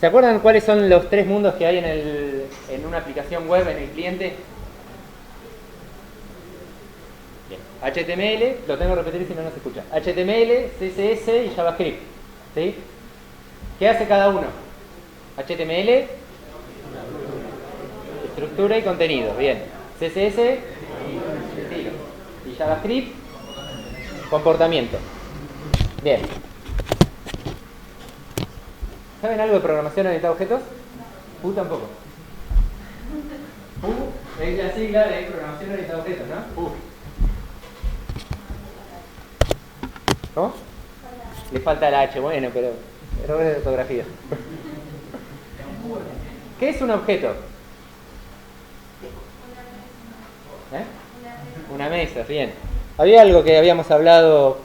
¿Se acuerdan cuáles son los tres mundos que hay en una aplicación web, en el cliente? Bien. HTML, lo tengo que repetir si no se escucha. HTML, CSS y JavaScript. ¿Sí? ¿Qué hace cada uno? HTML, estructura y contenido. Bien. CSS, estilo. Y JavaScript, comportamiento. Bien. ¿Saben algo de programación orientada a objetos? Tampoco. Es la sigla de programación orientada a objetos, ¿no? ¿Cómo? Le falta la H, bueno, pero errores de ortografía. ¿Qué es un objeto? Una mesa, bien. Había algo que habíamos hablado,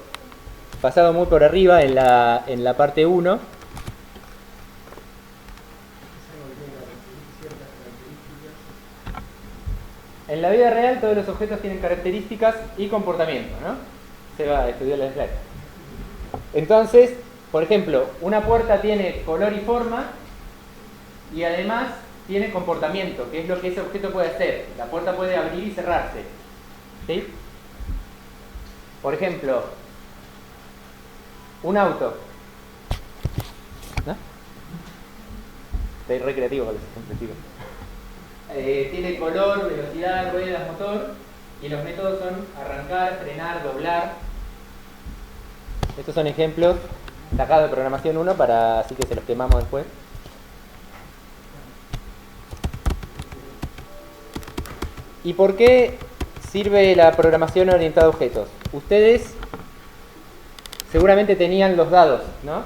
pasado muy por arriba en la parte 1. En la vida real todos los objetos tienen características y comportamiento, ¿no? Se va a estudiar la slide. Entonces, por ejemplo, una puerta tiene color y forma y además tiene comportamiento, que es lo que ese objeto puede hacer. La puerta puede abrir y cerrarse. ¿Sí? Por ejemplo, un auto. ¿No? Estoy recreativo con los ejemplos. Tiene color, velocidad, ruedas, motor, y los métodos son arrancar, frenar, doblar. Estos son ejemplos sacados de programación 1 para así que se los quemamos después. ¿Y por qué sirve la programación orientada a objetos? Ustedes seguramente tenían los dados, ¿no?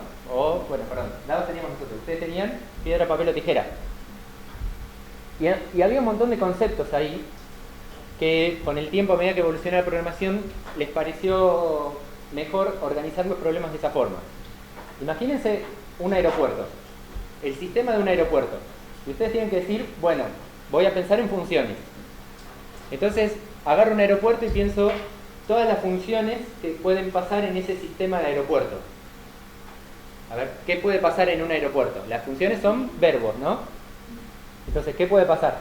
Dados teníamos nosotros. Ustedes tenían piedra, papel o tijera. Y había un montón de conceptos ahí que con el tiempo, a medida que evolucionó la programación, les pareció mejor organizar los problemas de esa forma. Imagínense un aeropuerto, el sistema de un aeropuerto. Y ustedes tienen que decir, bueno, voy a pensar en funciones. Entonces, agarro un aeropuerto y pienso todas las funciones que pueden pasar en ese sistema de aeropuerto. A ver, ¿qué puede pasar en un aeropuerto? Las funciones son verbos, ¿no? Entonces, ¿qué puede pasar?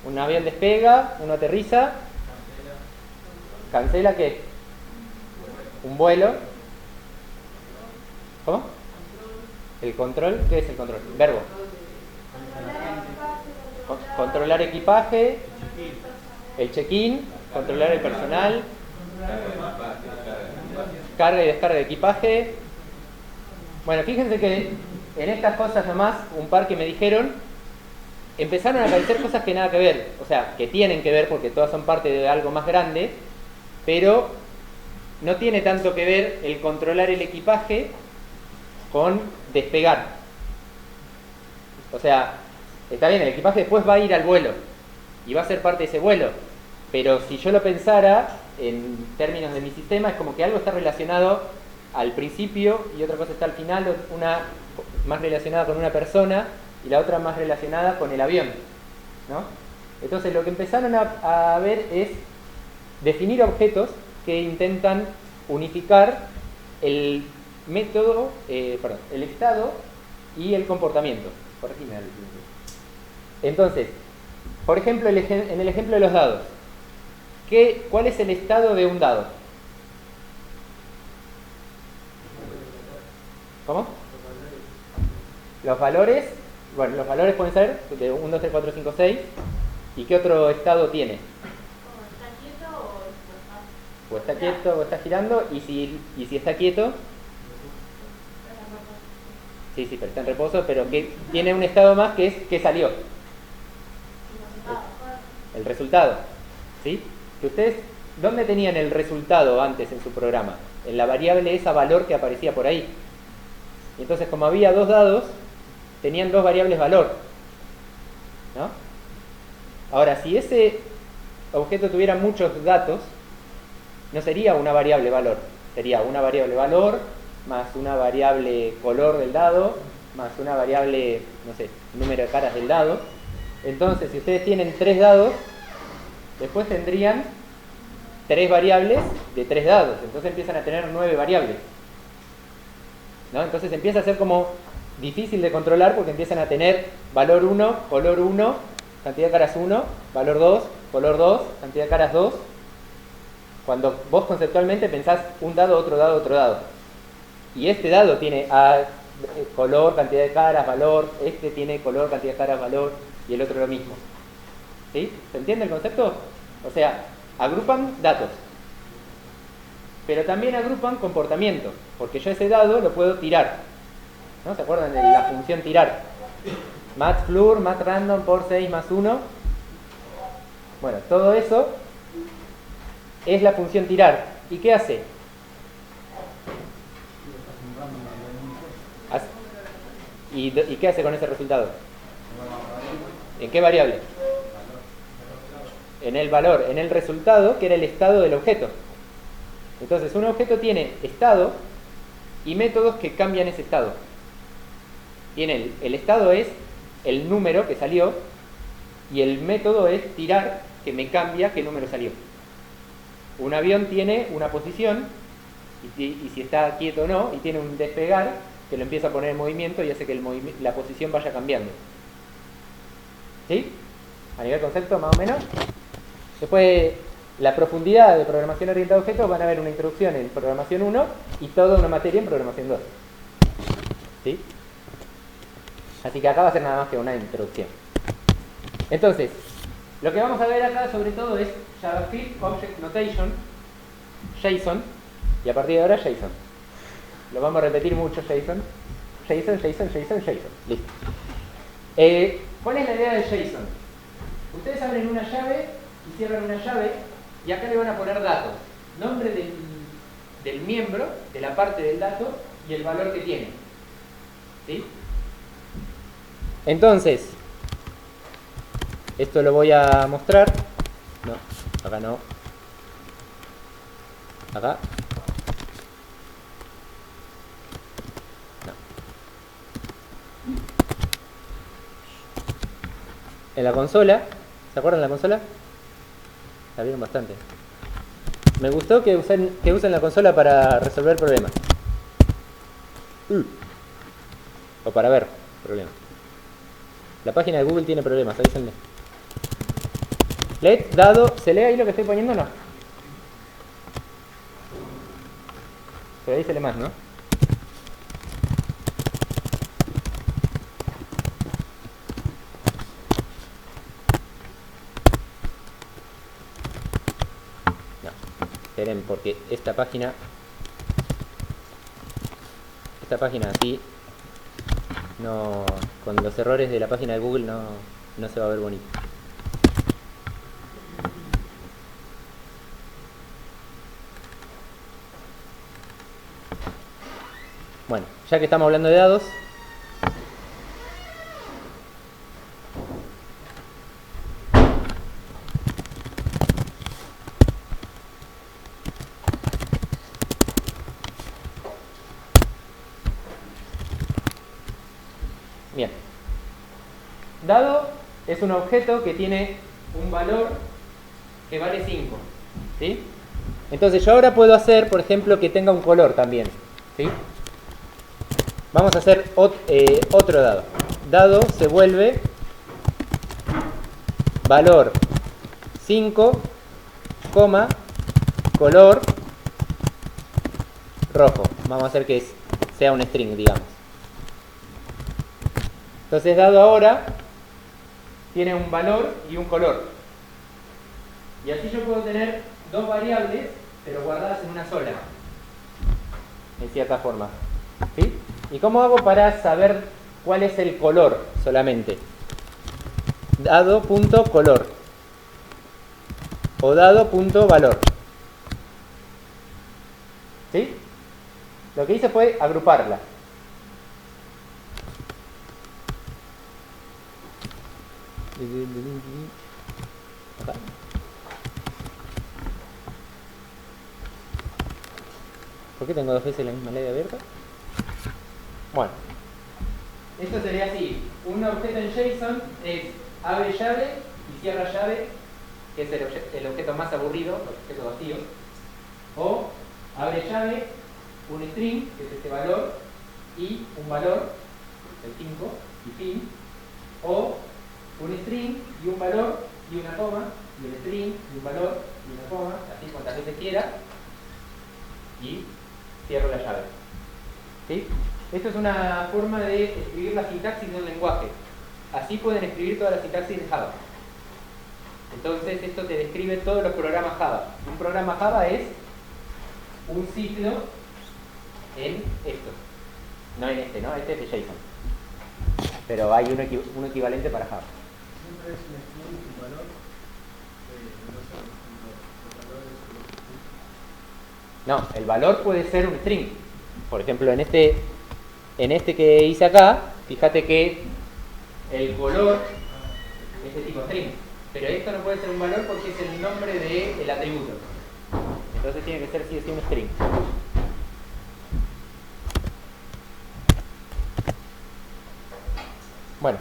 Un avión despega, uno aterriza. ¿Cancela qué? Un vuelo. ¿Cómo? ¿El control? ¿Qué es el control? Verbo. Controlar equipaje. El check-in. Controlar el personal. Carga y descarga de equipaje. Bueno, fíjense que en estas cosas nomás, un par que me dijeron, empezaron a aparecer cosas que nada que ver, o sea, que tienen que ver porque todas son parte de algo más grande, pero no tiene tanto que ver el controlar el equipaje con despegar. O sea, está bien, el equipaje después va a ir al vuelo y va a ser parte de ese vuelo, pero si yo lo pensara en términos de mi sistema, es como que algo está relacionado al principio y otra cosa está al final, una más relacionada con una persona y la otra más relacionada con el avión, ¿no? Entonces lo que empezaron a ver es definir objetos que intentan unificar el método, el estado y el comportamiento. Corregime, Alex. Entonces, por ejemplo, en el ejemplo de los dados, ¿cuál es el estado de un dado? ¿Cómo? Los valores, bueno, los valores pueden ser de 1, 2, 3, 4, 5, 6. ¿Y qué otro estado tiene? ¿Está quieto o está quieto o está girando? ¿Y si está quieto? Sí, pero está en reposo, pero que tiene un estado más que es que salió. El resultado. ¿Sí? Que ustedes, ¿dónde tenían el resultado antes en su programa? En la variable esa valor que aparecía por ahí. Y entonces, como había dos dados, tenían dos variables valor, ¿no? Ahora, si ese objeto tuviera muchos datos, no sería una variable valor, sería una variable valor más una variable color del dado más una variable, no sé, número de caras del dado. Entonces, si ustedes tienen 3 dados, después tendrían 3 variables de 3 dados, entonces empiezan a tener 9 variables, ¿no? Entonces empieza a ser como difícil de controlar porque empiezan a tener valor 1, color 1, cantidad de caras 1, valor 2, color 2, cantidad de caras 2. Cuando vos conceptualmente pensás un dado, otro dado, otro dado. Y este dado tiene color, cantidad de caras, valor, este tiene color, cantidad de caras, valor, y el otro lo mismo. ¿Sí? ¿Se entiende el concepto? O sea, agrupan datos. Pero también agrupan comportamientos, porque yo ese dado lo puedo tirar. ¿No? ¿Se acuerdan de la función tirar? Matflur, matrandom por 6 más 1. Bueno, todo eso es la función tirar. ¿Y qué hace? ¿Y qué hace con ese resultado? ¿En qué variable? En el valor, en el resultado, que era el estado del objeto. Entonces, un objeto tiene estado y métodos que cambian ese estado. Tiene el estado es el número que salió y el método es tirar, que me cambia qué número salió. Un avión tiene una posición y si está quieto o no, y tiene un despegar que lo empieza a poner en movimiento y hace que la posición vaya cambiando. ¿Sí? A nivel concepto, más o menos. Después, la profundidad de programación orientada a objetos, van a ver una introducción en programación 1 y toda una materia en programación 2. ¿Sí? Así que acá va a ser nada más que una introducción. Entonces, lo que vamos a ver acá sobre todo es JavaScript Object Notation, JSON, y a partir de ahora JSON. Lo vamos a repetir mucho, JSON. JSON, JSON, JSON, JSON. Listo. ¿Cuál es la idea del JSON? Ustedes abren una llave y cierran una llave y acá le van a poner datos. Nombre del miembro, de la parte del dato y el valor que tiene. ¿Sí? Entonces, esto lo voy a mostrar. No, acá no. Acá. No. En la consola, ¿se acuerdan de la consola? La vieron bastante. Me gustó que usen la consola para resolver problemas. O para ver problemas. La página de Google tiene problemas, avísenme. Let, dado, ¿se lee ahí lo que estoy poniendo o no? Pero ahí se lee más, ¿no? No, esperen porque esta página así no, con los errores de la página de Google no se va a ver bonito. Bueno, ya que estamos hablando de dados, bien. Dado es un objeto que tiene un valor que vale 5. ¿Sí? Entonces yo ahora puedo hacer, por ejemplo, que tenga un color también. ¿Sí? Vamos a hacer otro dado. Dado se vuelve valor 5, color rojo. Vamos a hacer que sea un string, digamos. Entonces dado ahora tiene un valor y un color. Y así yo puedo tener dos variables, pero guardadas en una sola. En cierta forma. ¿Sí? ¿Y cómo hago para saber cuál es el color solamente? Dado.color o dado.valor. ¿Sí? Lo que hice fue agruparla. Acá. ¿Por qué tengo dos veces la misma ley abierta? Bueno, esto sería así. Un objeto en JSON es abre llave y cierra llave, que es el objeto más aburrido, el objeto vacío. O abre llave, un string, que es este valor, y un valor, el 5 y fin, o un string y un valor y una coma, y un string y un valor y una coma, así cuantas veces quiera, y cierro la llave. ¿Sí? Esto es una forma de escribir la sintaxis de un lenguaje. Así pueden escribir toda la sintaxis de Java. Entonces esto te describe todos los programas Java. Un programa Java es un ciclo en esto. No en este, ¿no? Este es de JSON. Pero hay un equivalente para Java. Siempre es un string, un valor. No, el valor puede ser un string. Por ejemplo, en este que hice acá, fíjate que el color es de tipo string. Pero esto no puede ser un valor porque es el nombre del atributo. Entonces tiene que ser sí o sí un string. Bueno,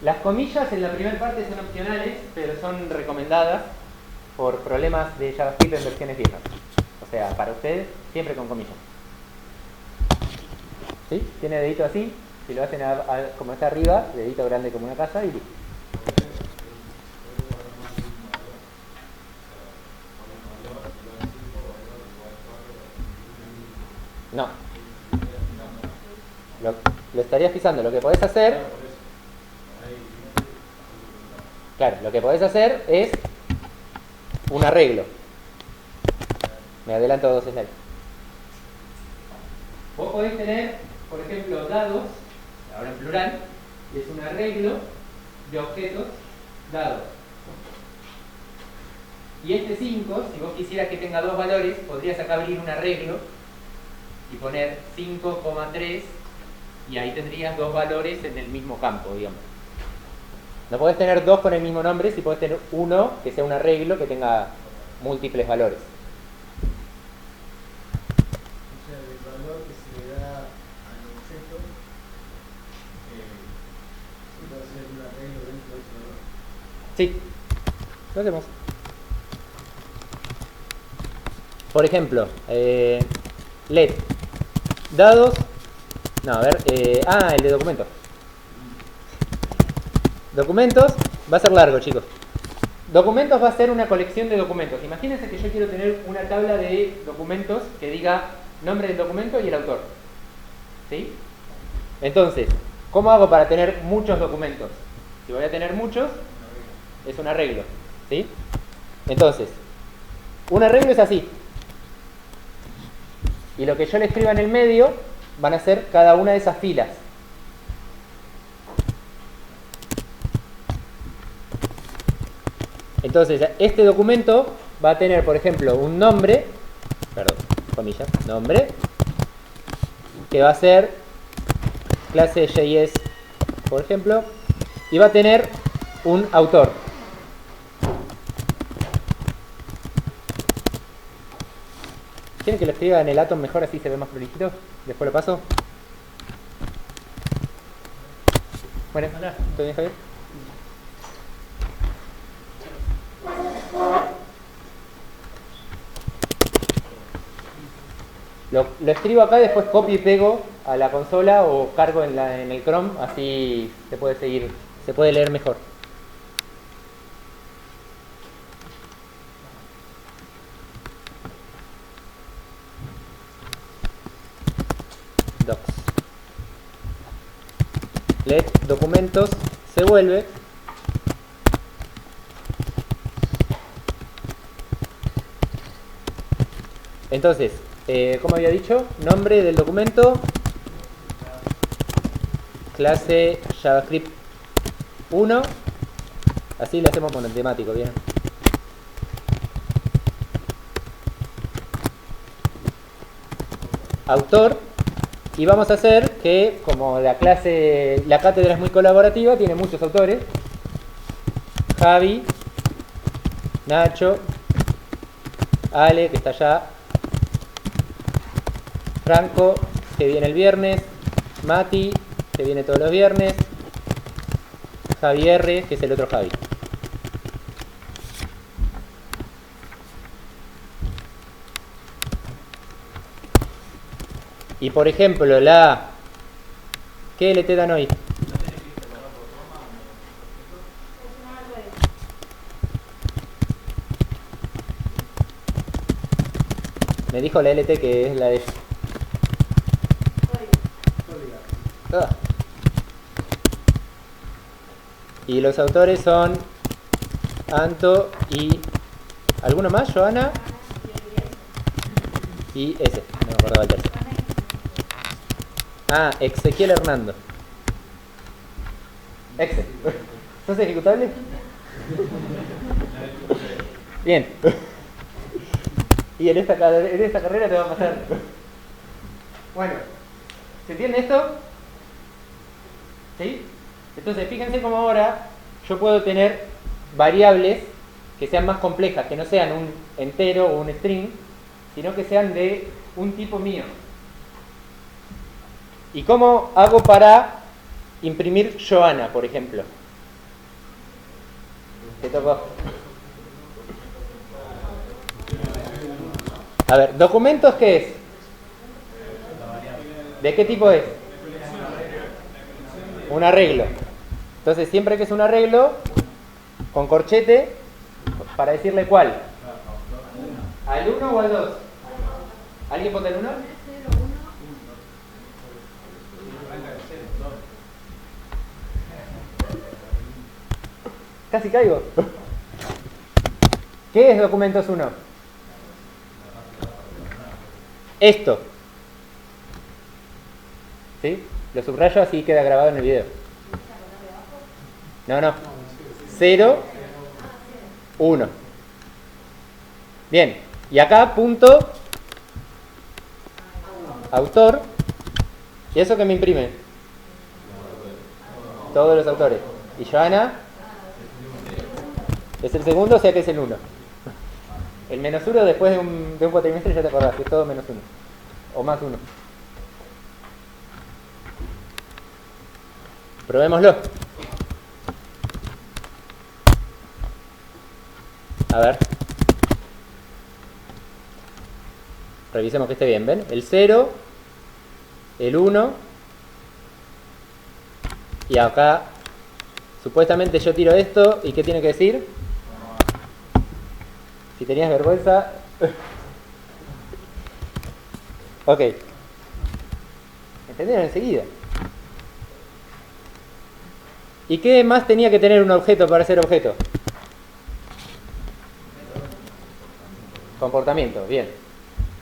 las comillas en la primera parte son opcionales, pero son recomendadas por problemas de JavaScript en versiones viejas. O sea, para ustedes, siempre con comillas. ¿Sí? Tiene dedito así, si lo hacen como está arriba, dedito grande como una casa y listo. No. Lo estarías pisando. Lo que podés hacer... Claro, lo que podés hacer es un arreglo. Me adelanto 2 slides. Vos podés tener, por ejemplo, dados, ahora en plural, y es un arreglo de objetos dados. Y este 5, si vos quisieras que tenga dos valores, podrías acá abrir un arreglo y poner 5,3 y ahí tendrías dos valores en el mismo campo, digamos. No podés tener dos con el mismo nombre, si podés tener uno que sea un arreglo que tenga múltiples valores. O sea, el valor que se le da al objeto se puede hacer un arreglo dentro de ese valor. Sí, lo hacemos. Por ejemplo, let dados. No, a ver. El de documentos. Documentos va a ser largo, chicos. Documentos va a ser una colección de documentos. Imagínense que yo quiero tener una tabla de documentos que diga nombre del documento y el autor. ¿Sí? Entonces, ¿cómo hago para tener muchos documentos? Si voy a tener muchos, es un arreglo. ¿Sí? Entonces, un arreglo es así. Y lo que yo le escriba en el medio van a ser cada una de esas filas. Entonces, este documento va a tener, por ejemplo, un nombre, perdón, comillas, nombre, que va a ser clase JS, por ejemplo, y va a tener un autor. ¿Quieren que lo escriba en el Atom mejor, así se ve más prolijito? Después lo paso. Bueno, ¿todo bien, Javier? Lo escribo acá y después copio y pego a la consola o cargo en el Chrome, así se puede seguir, se puede leer mejor. Docs. Let documentos se vuelve. Entonces, como había dicho, nombre del documento, clase JavaScript 1, así lo hacemos con el temático, ¿bien? Autor, y vamos a hacer que, como la cátedra es muy colaborativa, tiene muchos autores, Javi, Nacho, Ale, que está allá, Franco, que viene el viernes, Mati, que viene todos los viernes, Javier, que es el otro Javi. Y por ejemplo, la ¿Qué LT dan hoy? Es una red. Me dijo la LT que es la de... Código. Código. Ah. Y los autores son Anto y... ¿Alguno más? Joana y ese. No me acordaba el tercero. Ah, Ezequiel Hernando. Exe. ¿Sos ejecutable? Bien. Y en esta carrera te va a pasar. Bueno, ¿se entiende esto? ¿Sí? Entonces, fíjense cómo ahora yo puedo tener variables que sean más complejas, que no sean un entero o un string, sino que sean de un tipo mío. ¿Y cómo hago para imprimir Joana, por ejemplo? Te tocó. A ver, ¿documentos qué es? ¿De qué tipo es? Un arreglo. Entonces, siempre que es un arreglo, con corchete, para decirle cuál. ¿Al 1 o al 2? ¿Alguien vota el 1? Casi caigo. ¿Qué es documentos 1? Esto. ¿Sí? Lo subrayo así queda grabado en el video. No. 0, 1. Bien. Y acá punto autor. ¿Y eso que me imprime? Todos los autores. Y Joana es el segundo, o sea que es el 1. El menos 1 después de un cuatrimestre ya te acordás, que es todo menos 1. O más 1. Probémoslo. A ver. Revisemos que esté bien, ¿ven? El 0, el 1. Y acá, supuestamente yo tiro esto, ¿y qué tiene que decir? Si tenías vergüenza... Ok. ¿Entendieron enseguida? ¿Y qué más tenía que tener un objeto para ser objeto? Comportamiento, bien.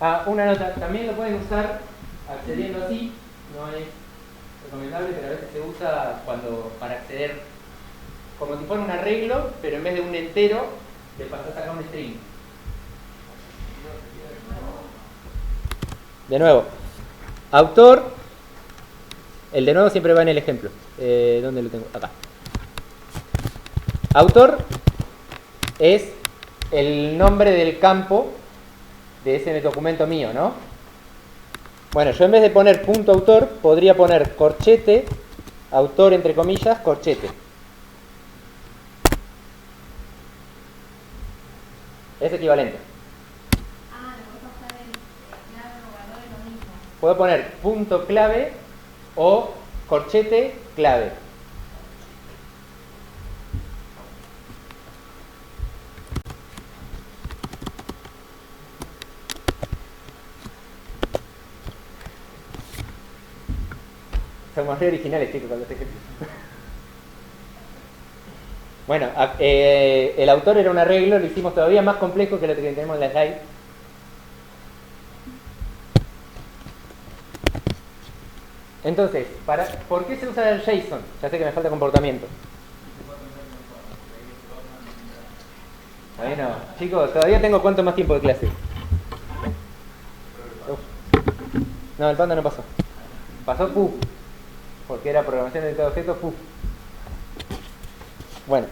Ah, una nota. También lo pueden usar accediendo así. No es recomendable, pero a veces se usa para acceder como si fuera un arreglo, pero en vez de un entero, le pasas acá un string. De nuevo, autor, el de nuevo siempre va en el ejemplo. ¿Dónde lo tengo? Acá. Autor es el nombre del campo de ese documento mío, ¿no? Bueno, yo en vez de poner punto autor, podría poner corchete, autor entre comillas, corchete. Es equivalente. Puedo poner punto clave o corchete clave. Somos re originales, chicos, con los ejemplos. Bueno, el autor era un arreglo, lo hicimos todavía más complejo que lo que tenemos en la slide. Entonces, ¿por qué se usa el JSON? Ya sé que me falta comportamiento. Bueno, chicos, todavía tengo cuánto más tiempo de clase. Uf. No, el Panda no pasó. Pasó PU, porque era programación de objetos PU. Bueno,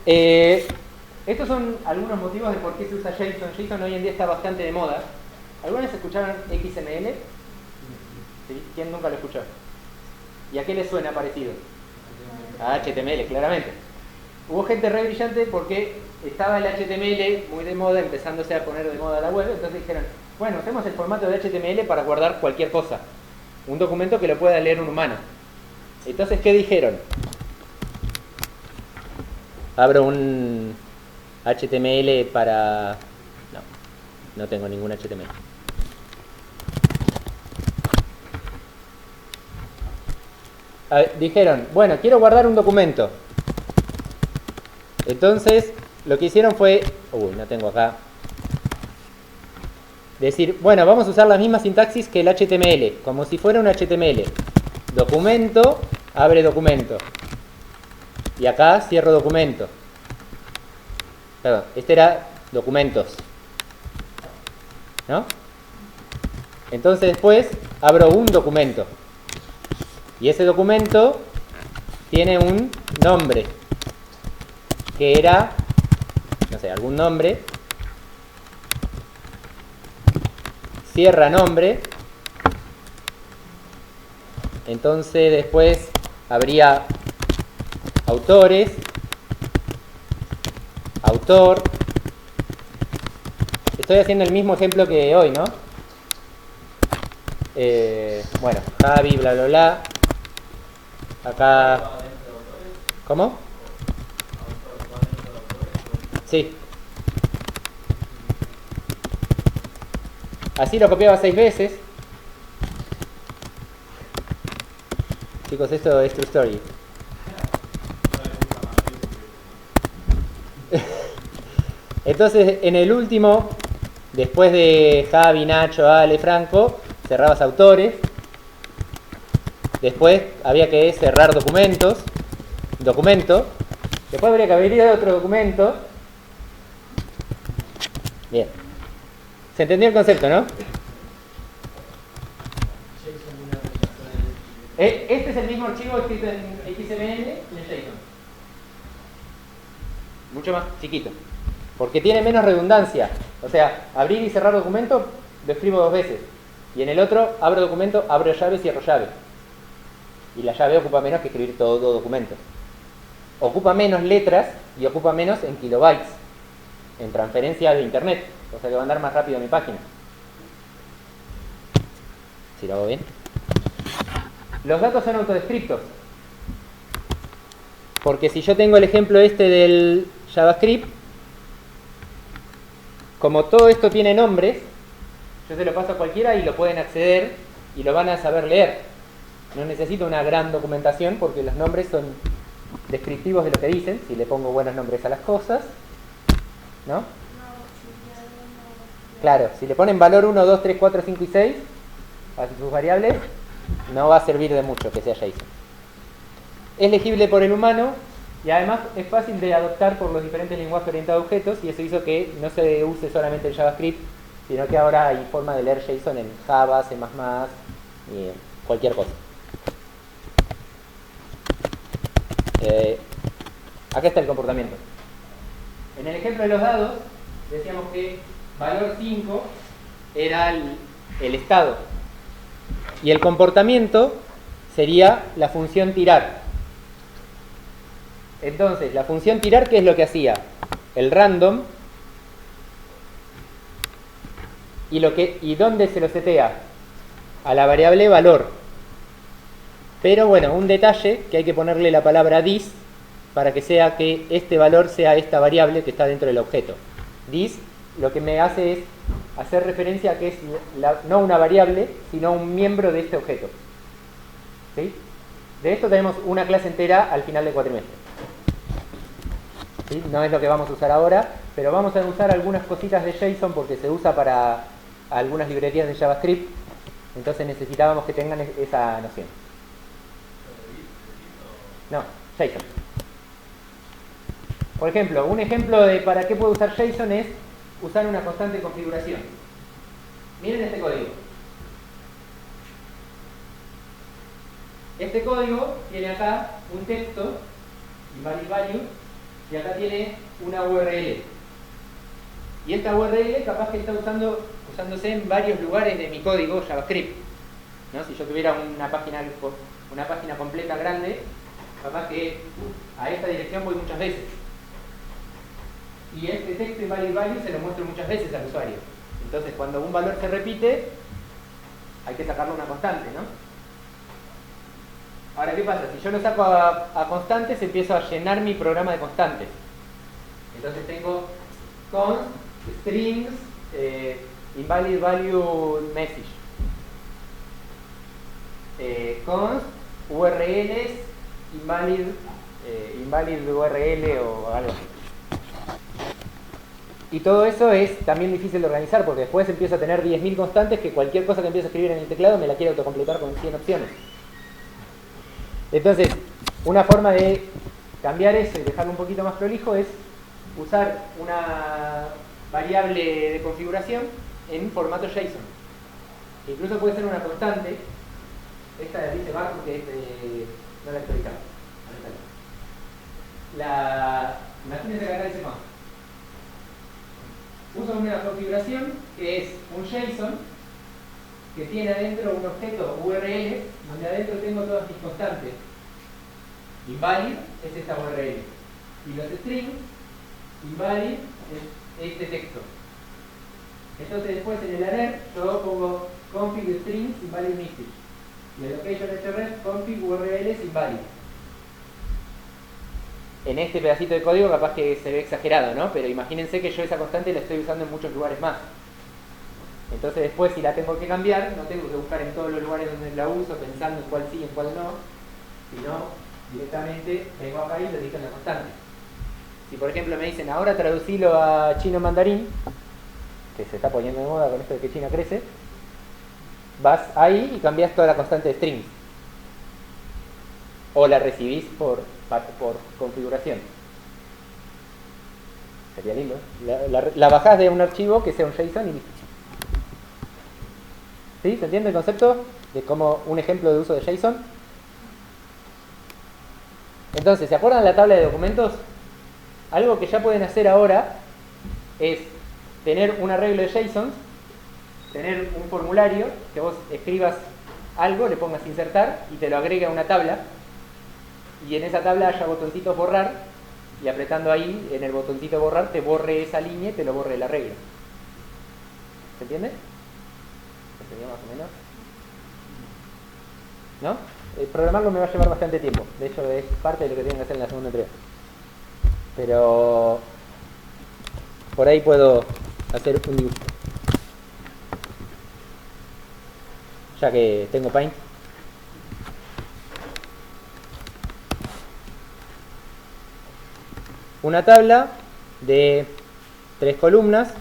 estos son algunos motivos de por qué se usa JSON. JSON hoy en día está bastante de moda. ¿Algunos escucharon XML? ¿Sí? ¿Quién nunca lo escuchó? ¿Y a qué le suena parecido? A HTML, claramente. Hubo gente re brillante porque estaba el HTML muy de moda, empezándose a poner de moda la web, entonces dijeron, bueno, usemos el formato de HTML para guardar cualquier cosa. Un documento que lo pueda leer un humano. Entonces, ¿qué dijeron? Abro un HTML para... No tengo ningún HTML. Dijeron, bueno, quiero guardar un documento. Entonces, lo que hicieron fue... no tengo acá. Decir, bueno, vamos a usar la misma sintaxis que el HTML, como si fuera un HTML. Documento, abre documento. Y acá cierro documento. Perdón, este era documentos, ¿no? Entonces después abro un documento. Y ese documento tiene un nombre. Que era, no sé, algún nombre. Cierra nombre. Entonces después habría autores, autor. Estoy haciendo el mismo ejemplo que hoy, ¿no? Bueno, Javi, bla, bla, bla. Acá... ¿Cómo? Sí. Así lo copiaba 6 veces. Chicos, esto es true story. Entonces, en el último, después de Javi, Nacho, Ale, Franco, cerrabas autores. Después había que cerrar documentos. Documento. Después habría que abrir otro documento. Bien. ¿Se entendió el concepto, no? Este es el mismo archivo escrito en XML y en JSON. Mucho más chiquito. Porque tiene menos redundancia. O sea, abrir y cerrar documento lo escribo 2 veces. Y en el otro, abro documento, abro llave, cierro llave. Y la llave ocupa menos que escribir todo documento. Ocupa menos letras y ocupa menos en kilobytes. En transferencia de internet. O sea que va a andar más rápido mi página. Si lo hago bien. Los datos son autodescriptos. Porque si yo tengo el ejemplo este del JavaScript, como todo esto tiene nombres, yo se lo paso a cualquiera y lo pueden acceder y lo van a saber leer. No necesito una gran documentación porque los nombres son descriptivos de lo que dicen. Si le pongo buenos nombres a las cosas, ¿no? Claro, si le ponen valor 1, 2, 3, 4, 5 y 6 a sus variables, no va a servir de mucho que sea JSON. Es legible por el humano y además es fácil de adoptar por los diferentes lenguajes orientados a objetos, y eso hizo que no se use solamente el JavaScript, sino que ahora hay forma de leer JSON en Java, C++ y cualquier cosa. Acá está el comportamiento. En el ejemplo de los dados, decíamos que valor 5 era el estado. Y el comportamiento sería la función tirar. Entonces, la función tirar, ¿qué es lo que hacía? El random. ¿Y dónde se lo setea? A la variable valor. Pero bueno, un detalle, que hay que ponerle la palabra this para que sea que este valor sea esta variable que está dentro del objeto. This lo que me hace es hacer referencia a que es no una variable, sino un miembro de este objeto. ¿Sí? De esto tenemos una clase entera al final del cuatrimestre. ¿Sí? No es lo que vamos a usar ahora, pero vamos a usar algunas cositas de JSON porque se usa para algunas librerías de JavaScript. Entonces necesitábamos que tengan esa noción. No, JSON. Por ejemplo, un ejemplo de para qué puedo usar JSON es usar una constante de configuración. Miren este código. Este código tiene acá un texto, invalid value, y acá tiene una URL. Y esta URL capaz que está usándose en varios lugares de mi código JavaScript, ¿no? Si yo tuviera una página completa grande, capaz que a esta dirección voy muchas veces. Y este texto invalid value se lo muestro muchas veces al usuario. Entonces, cuando un valor se repite, hay que sacarle una constante, ¿no? Ahora, ¿qué pasa? Si yo lo saco a constantes, empiezo a llenar mi programa de constantes. Entonces tengo const strings invalid value message. Const URLs invalid URL o algo así. Y todo eso es también difícil de organizar porque después empiezo a tener 10.000 constantes que cualquier cosa que empiezo a escribir en el teclado me la quiere autocompletar con 100 opciones. Entonces, una forma de cambiar eso y dejarlo un poquito más prolijo es usar una variable de configuración en formato JSON. Incluso puede ser una constante. Esta dice bar porque no la actualizamos. Imagínense que acá dice más. Uso una configuración que es un JSON que tiene adentro un objeto URL donde adentro tengo todas mis constantes. Invalid es esta URL y los strings invalid es este texto. Entonces después en el array yo pongo config strings invalid message y el location href config urls invalid. En este pedacito de código capaz que se ve exagerado, ¿no? Pero imagínense que yo esa constante la estoy usando en muchos lugares más. Entonces después si la tengo que cambiar, no tengo que buscar en todos los lugares donde la uso pensando en cuál sí y en cuál no, sino directamente vengo acá y lo digo en la constante. Si por ejemplo me dicen ahora traducilo a chino mandarín, que se está poniendo de moda con esto de que China crece, vas ahí y cambias toda la constante de strings. O la recibís por configuración. Sería lindo. La bajás de un archivo que sea un JSON y listo. ¿Sí? ¿Se entiende el concepto? De como un ejemplo de uso de JSON. Entonces, ¿se acuerdan de la tabla de documentos? Algo que ya pueden hacer ahora es tener un arreglo de JSON, tener un formulario que vos escribas algo, le pongas insertar y te lo agregue a una tabla. Y en esa tabla haya botoncitos borrar y apretando ahí en el botoncito borrar te borre esa línea y te lo borre el arreglo. ¿Se entiende? ¿Se entendió más o menos? ¿No? Programarlo me va a llevar bastante tiempo. De hecho es parte de lo que tienen que hacer en la segunda entrega. Pero por ahí puedo hacer un dibujo. Ya que tengo Paint. Una tabla de 3 columnas.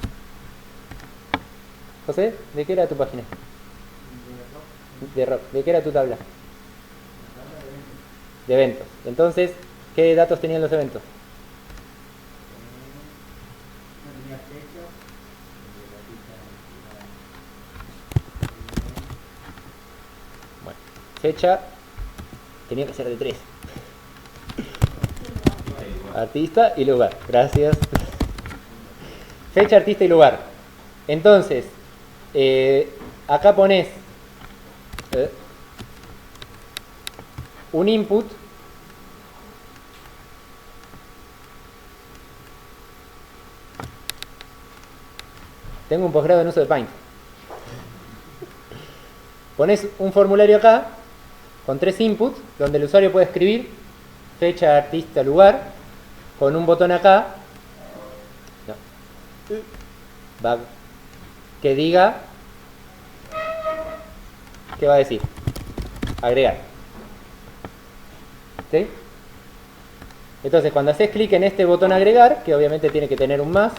José, ¿de qué era tu página? De rock. ¿De qué era tu tabla? De eventos. Entonces, ¿qué datos tenían los eventos? Bueno, fecha tenía que ser de 3. Artista y lugar. Gracias. Fecha, artista y lugar. Entonces, acá pones un input tengo un posgrado en uso de Paint. Pones un formulario acá con 3 inputs donde el usuario puede escribir fecha, artista, lugar con un botón acá que diga ¿qué va a decir? Agregar. ¿Sí? Entonces cuando haces clic en este botón agregar, que obviamente tiene que tener un más,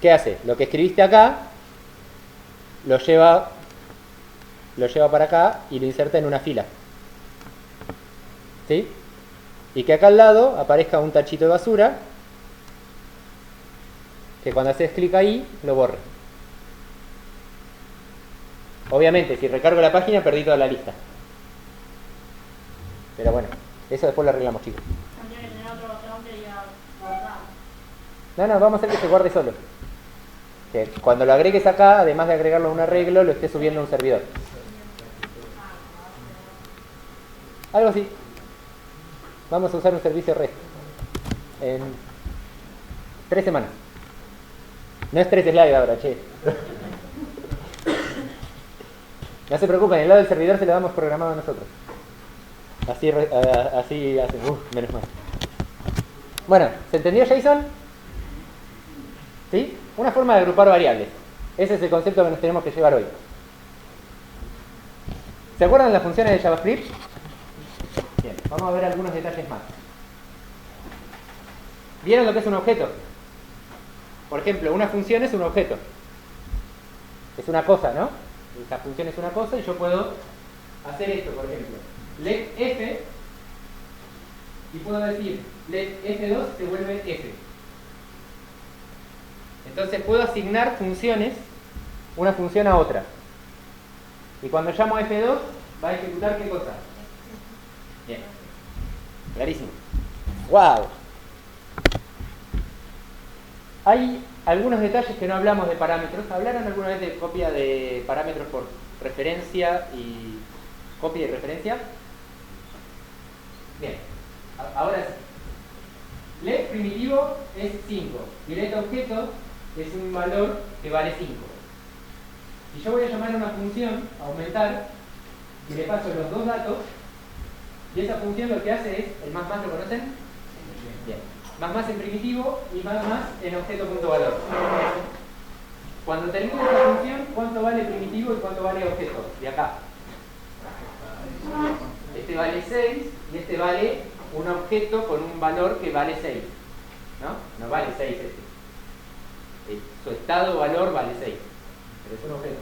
¿qué hace? Lo que escribiste acá lo lleva para acá y lo inserta en una fila. ¿Sí? Y que acá al lado aparezca un tachito de basura que cuando haces clic ahí lo borre. Obviamente, si recargo la página perdí toda la lista. Pero bueno, eso después lo arreglamos, chicos. Tendría que tener otro botón que diga guardar. No, vamos a hacer que se guarde solo. Que cuando lo agregues acá, además de agregarlo a un arreglo, lo estés subiendo a un servidor. Algo así. Vamos a usar un servicio REST en 3 semanas. No es 3 slides ahora, che. No se preocupen, el lado del servidor se lo damos programado a nosotros. Así hacen. Menos mal. Bueno, ¿se entendió JSON? ¿Sí? Una forma de agrupar variables. Ese es el concepto que nos tenemos que llevar hoy. ¿Se acuerdan de las funciones de JavaScript? Bien, vamos a ver algunos detalles más. ¿Vieron lo que es un objeto? Por ejemplo, una función es un objeto. Es una cosa, ¿no? Esta función es una cosa y yo puedo hacer esto, por ejemplo. Let f y puedo decir let f2 se vuelve f. Entonces puedo asignar funciones, una función a otra. Y cuando llamo f2 va a ejecutar ¿qué cosa? Bien. Clarísimo. ¡Wow! Hay algunos detalles que no hablamos de parámetros. ¿Hablaron alguna vez de copia de parámetros por referencia y copia y referencia? Bien. Ahora sí. Let primitivo es 5 y let objeto es un valor que vale 5. Si yo voy a llamar a una función, aumentar, y le paso los dos datos, y esa función lo que hace es, el más ¿lo conocen? Bien. Más en primitivo y más en objeto.valor. Cuando termine esta función, ¿cuánto vale primitivo y cuánto vale objeto? De acá. Este vale 6 y este vale un objeto con un valor que vale 6. ¿No? No vale 6 este. Su estado valor vale 6. Pero es un objeto.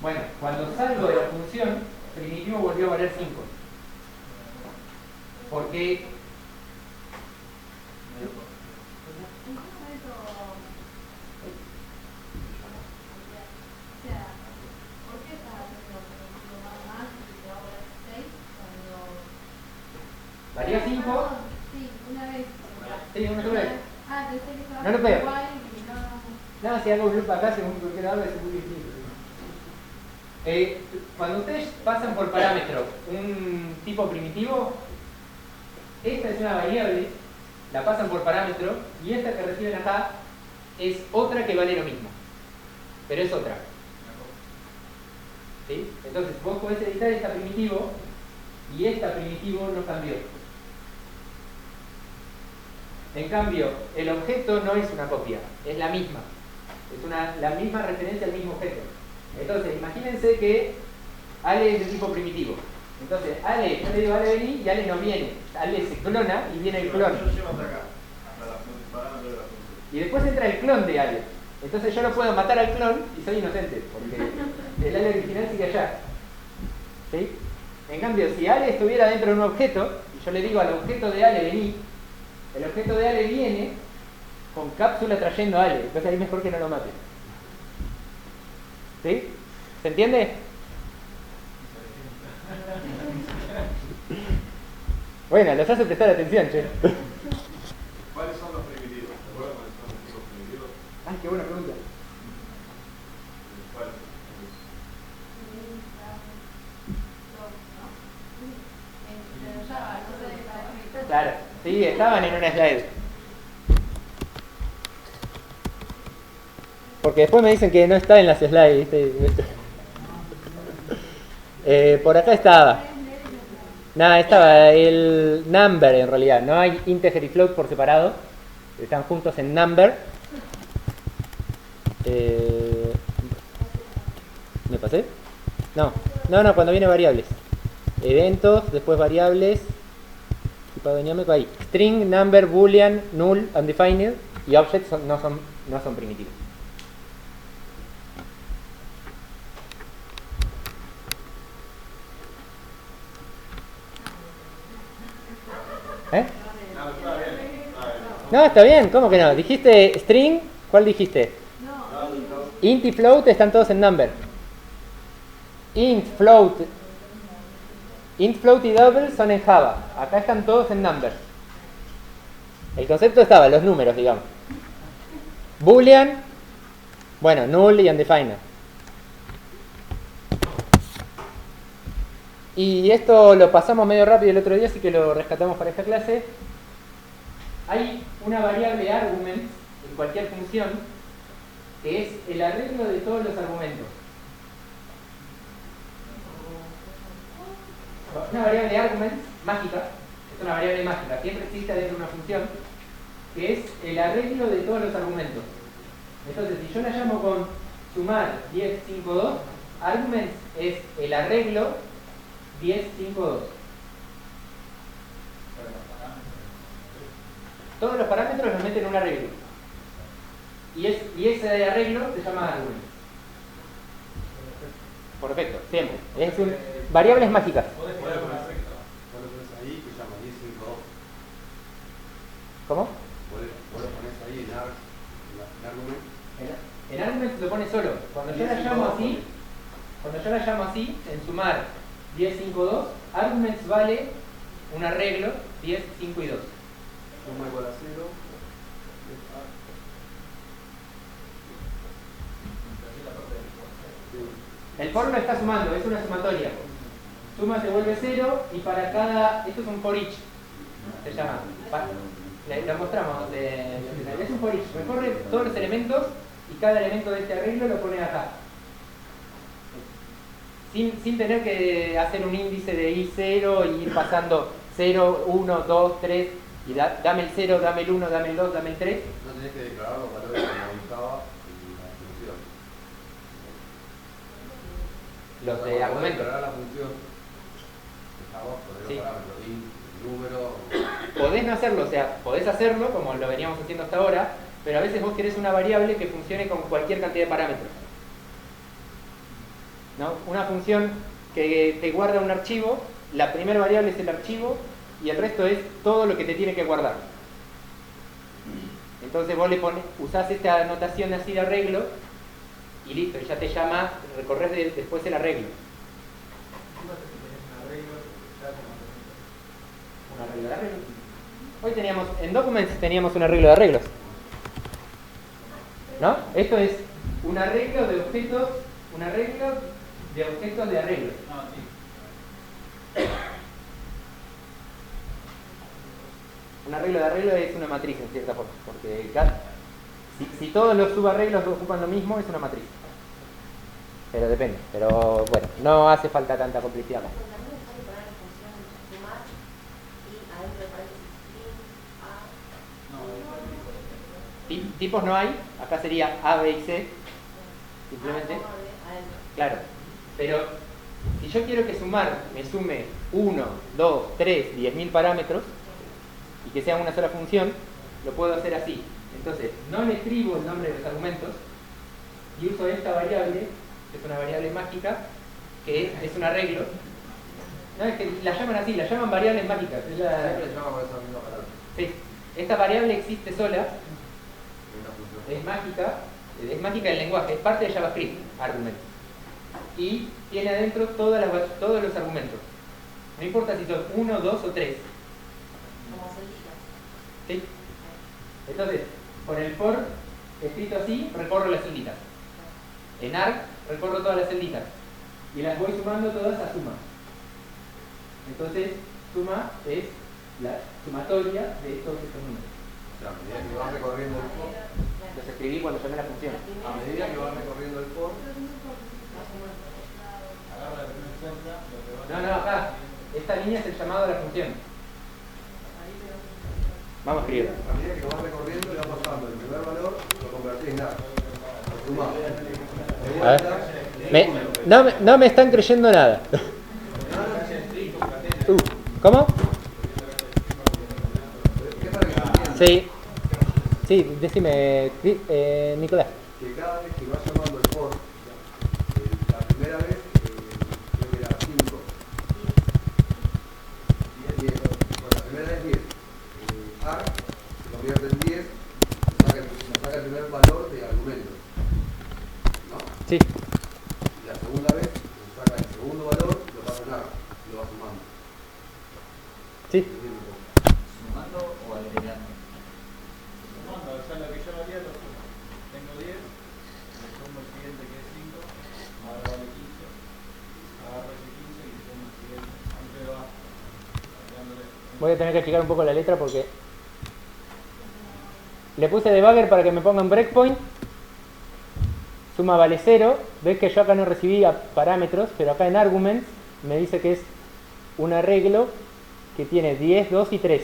Bueno, cuando salgo de la función, primitivo volvió a valer 5. Porque ¿valía 5? Sí, una vez. Sí, una sola vez. Pensé que estaba No lo pego. igual y No, si hago un loop acá, según cualquier lado, es muy distinto. Cuando ustedes pasan por parámetro un tipo primitivo, esta es una variable, la pasan por parámetro, y esta que reciben acá es otra que vale lo mismo. Pero es otra. ¿Sí? Entonces, vos podés editar esta primitivo, y esta primitivo no cambió. En cambio, el objeto no es una copia, es la misma. Es la misma referencia al mismo objeto. Entonces, imagínense que Ale es de tipo primitivo. Entonces, Ale, yo le digo Ale vení y Ale no viene. Ale se clona y viene el clon. Y después entra el clon de Ale. Entonces yo no puedo matar al clon y soy inocente, porque el Ale original sigue allá. ¿Sí? En cambio, si Ale estuviera dentro de un objeto, y yo le digo al objeto de Ale vení, el objeto de Ale viene con cápsula trayendo a Ale. Entonces ahí mejor que no lo mate. ¿Sí? ¿Se entiende? Bueno, los hace prestar atención, che. ¿Cuáles son los primitivos? ¿Te acuerdas cuáles son los tipos primitivos? Ay, qué buena pregunta. ¿Cuáles? Claro, sí, estaban en una slide. Porque después me dicen que no está en las slides, ¿viste? Por acá estaba. Nada, estaba el number en realidad. No hay integer y float por separado. Están juntos en number. ¿Me pasé? No, cuando viene variables. Eventos, después variables. Tipado dinámico ahí. String, number, boolean, null, undefined y objects no son primitivos. ¿Eh? No, está bien, ¿cómo que no? ¿Dijiste string? ¿Cuál dijiste? Int y float están todos en number. Int, float y double son en Java. Acá están todos en number. El concepto estaba, los números, digamos. Boolean, bueno, null y undefined. Y esto lo pasamos medio rápido el otro día, así que lo rescatamos para esta clase. Hay una variable argument en cualquier función que es el arreglo de todos los argumentos. una variable arguments mágica, es una variable mágica, siempre existe dentro de una función, que es el arreglo de todos los argumentos. Entonces, si yo la llamo con sumar 10, 5, 2, arguments es el arreglo 10, 5, 2. Todos los parámetros los meten en un arreglo. Y ese arreglo se llama arguments. Por defecto, siempre. Variables mágicas. Puedes poner ahí que llama 10, 5, 2. ¿Cómo? Vos lo pones ahí en argument. En arguments lo pone solo. Cuando yo la llamo así, en sumar 10, 5, 2, arguments vale un arreglo 10, 5 y 2. Suma igual a 0. El for lo está sumando, es una sumatoria. Suma se vuelve 0 y para cada... Esto es un for each, se llama. Lo mostramos. Es un for each. Recorre todos los elementos y cada elemento de este arreglo lo pone acá. Sin tener que hacer un índice de i0 y ir pasando 0, 1, 2, 3 y dame el 0, dame el 1, dame el 2, dame el 3. No tenés que declarar los valores que necesitaba en la función. Los de argumentos. Declarar la función. Sí. Parámetros, número. Podés no hacerlo, o sea, podés hacerlo como lo veníamos haciendo hasta ahora, pero a veces vos querés una variable que funcione con cualquier cantidad de parámetros. ¿No? Una función que te guarda un archivo, la primera variable es el archivo y el resto es todo lo que te tiene que guardar. Entonces vos usás esta notación así de arreglo y listo, ya te llama, recorres después el arreglo. Un arreglo de arreglos. Hoy en Documents teníamos un arreglo de arreglos. ¿No? Esto es un arreglo de objetos, de arreglos. Un arreglo de arreglo es una matriz en cierta forma, porque si todos los subarreglos ocupan lo mismo, es una matriz. Pero depende, pero bueno, no hace falta tanta complejidad más. Tipos no hay, acá sería A, B y C, simplemente. Claro, pero si yo quiero que sumar me sume 1, 2, 3, 10.000 parámetros y que sea una sola función, lo puedo hacer así. Entonces, no le escribo el nombre de los argumentos y uso esta variable, que es una variable mágica, que es un arreglo. No, es que la llaman así, la llaman variables mágicas. Siempre se llama con esa misma palabra. Sí, esta variable existe sola, es mágica del lenguaje, es parte de JavaScript, argument. Y tiene adentro todos los argumentos. No importa si son 1, 2 o 3. Como celditas. ¿Sí? Entonces, con el for escrito así, recorro las celditas. En arg recorro todas las celditas. Y las voy sumando todas a suma. Entonces, suma es la sumatoria de todos estos números. O sea, a medida que vas recorriendo el for, Los escribí cuando llamé la función. a medida que vas recorriendo el for, No, acá. Esta línea es el llamado a la función. Vamos a escribir. a medida que vas recorriendo y vas pasando el primer valor, lo convertís en nada. Lo sumás. De A ver. vuelta, No me están creyendo nada. ¿Cómo? ¿qué para que se entienda? Sí, decime, Nicolás. Que cada vez que vas llamando el for, la primera vez, creo que era 5. 10. Bueno, la primera vez 10. ARG se convierte en 10, saca el primer valor de argumento. ¿No? Sí. Y la segunda vez saca el segundo valor y lo pasa en ARG, y lo va sumando. Sí. ¿Sumando o agregando? Sumando, o sea, lo que yo haría lo sumo. Tengo 10, le sumo el siguiente que es 5, ahora vale 15, agarro ese 15 y le sumo el siguiente. Aunque va agregándole. Voy a tener que explicar un poco la letra porque le puse debugger para que me ponga un breakpoint. Suma vale 0. Ves que yo acá no recibí parámetros, pero acá en arguments me dice que es un arreglo que tiene 10, 2 y 3.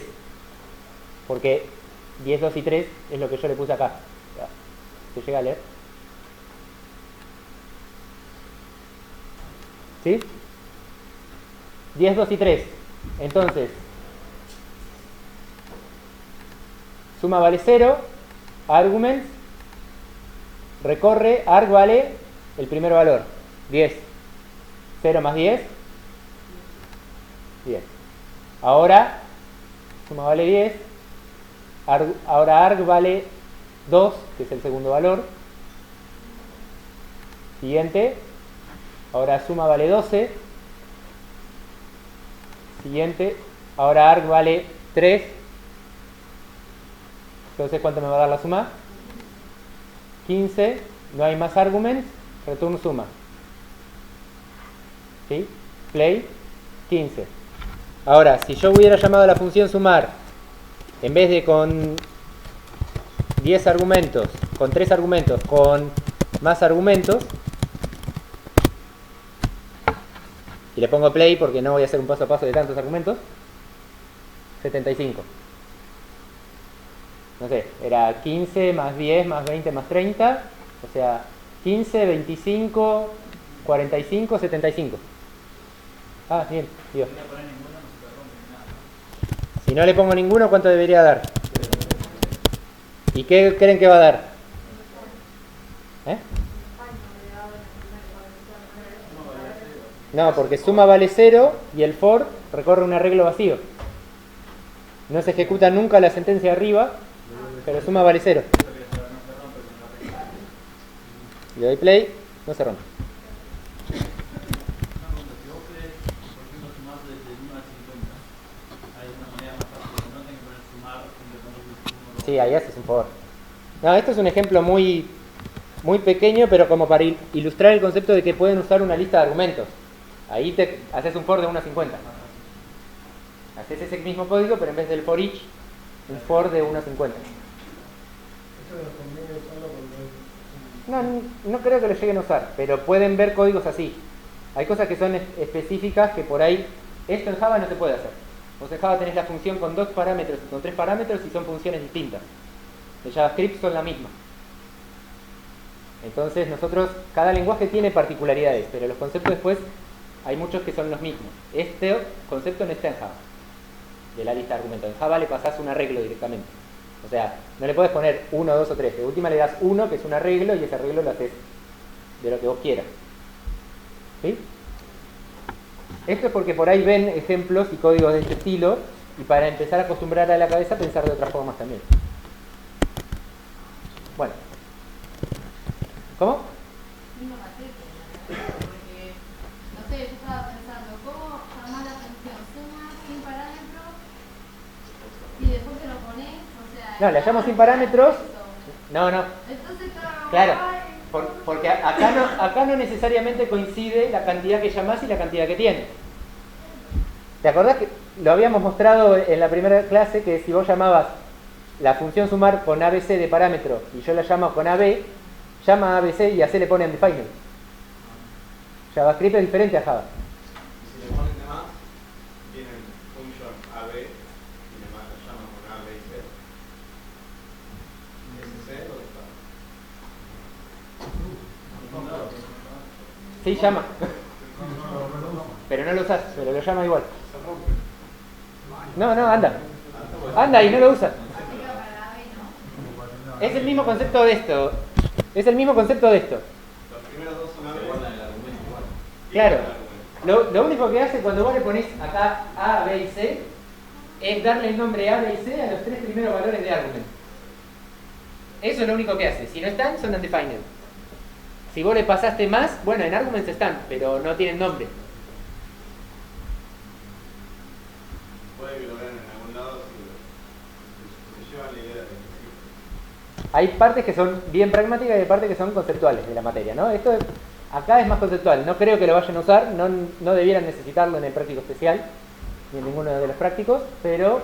Porque 10, 2 y 3 es lo que yo le puse acá. ¿Se llega a leer? ¿Sí? 10, 2 y 3. Entonces, suma vale 0, arguments, recorre, arg vale el primer valor, 10. 0 más 10, 10. Ahora, suma vale 10, ahora arg vale 2, que es el segundo valor. Siguiente, ahora suma vale 12. Siguiente, ahora arg vale 3. Entonces, ¿cuánto me va a dar la suma? 15, no hay más arguments, return suma. ¿Sí? Play, 15. Ahora, si yo hubiera llamado a la función sumar, en vez de con 10 argumentos, con 3 argumentos, con más argumentos, y le pongo play porque no voy a hacer un paso a paso de tantos argumentos, 75. No sé, era 15 más 10 más 20 más 30, o sea, 15, 25, 45, 75. Ah, bien, Dios. Si no le pongo ninguno, ¿cuánto debería dar? ¿Y qué creen que va a dar? ¿Eh? No, porque suma vale 0 y el for recorre un arreglo vacío. No se ejecuta nunca la sentencia de arriba, pero suma vale 0. Le doy play, no se rompe. Sí, ahí haces un for. No, esto es un ejemplo muy pequeño, pero como para ilustrar el concepto de que pueden usar una lista de argumentos. Ahí te haces un for de 1 a 50. Haces ese mismo código, pero en vez del for each, un for de 1 a 50. Eso nos conviene usarlo cuando No creo que lo lleguen a usar, pero pueden ver códigos así. Hay cosas que son específicas que por ahí, esto en Java no se puede hacer. Vos en Java tenés la función con 2 parámetros y con 3 parámetros y son funciones distintas. De JavaScript son la misma. Entonces nosotros, cada lenguaje tiene particularidades, pero los conceptos después hay muchos que son los mismos. Este concepto no está en Java, de la lista de argumentos. En Java le pasás un arreglo directamente. O sea, no le puedes poner 1, 2 o 3. De última le das 1, que es un arreglo, y ese arreglo lo haces de lo que vos quieras. ¿Sí? Esto es porque por ahí ven ejemplos y códigos de este estilo, y para empezar a acostumbrar a la cabeza, pensar de otras formas también. Bueno. ¿Cómo? Misma matrícula, porque, no sé, yo estaba pensando, ¿cómo llamar la atención? Suma sin parámetros y después que lo ponés, o sea... No, la llamo sin parámetros. No. Entonces, Claro, porque acá no necesariamente coincide la cantidad que llamás y la cantidad que tiene. ¿Te acordás que lo habíamos mostrado en la primera clase, que si vos llamabas la función sumar con ABC de parámetro y yo la llamo con AB, llama a ABC y a C le pone undefined. JavaScript es diferente a Java. Y si le ponen de más, tienen function AB y le llaman con A, B y C. ¿Es C o está? Sí, llama. Pero no lo usas, pero lo llama igual. No, anda. Anda y no lo usa. Es el mismo concepto de esto. Es el mismo concepto de esto. Los primeros dos son AB. Claro. Lo único que hace cuando vos le ponés acá A, B y C es darle el nombre A, B y C a los 3 primeros valores de argument. Eso es lo único que hace. Si no están, son undefined. Si vos le pasaste más, bueno, en arguments están, pero no tienen nombre. Puede que lo vean en algún lado si se llevan la idea de que Hay partes que son bien pragmáticas y hay partes que son conceptuales de la materia, ¿no? Esto acá es más conceptual. No creo que lo vayan a usar, no debieran necesitarlo en el práctico especial, ni en ninguno de los prácticos, pero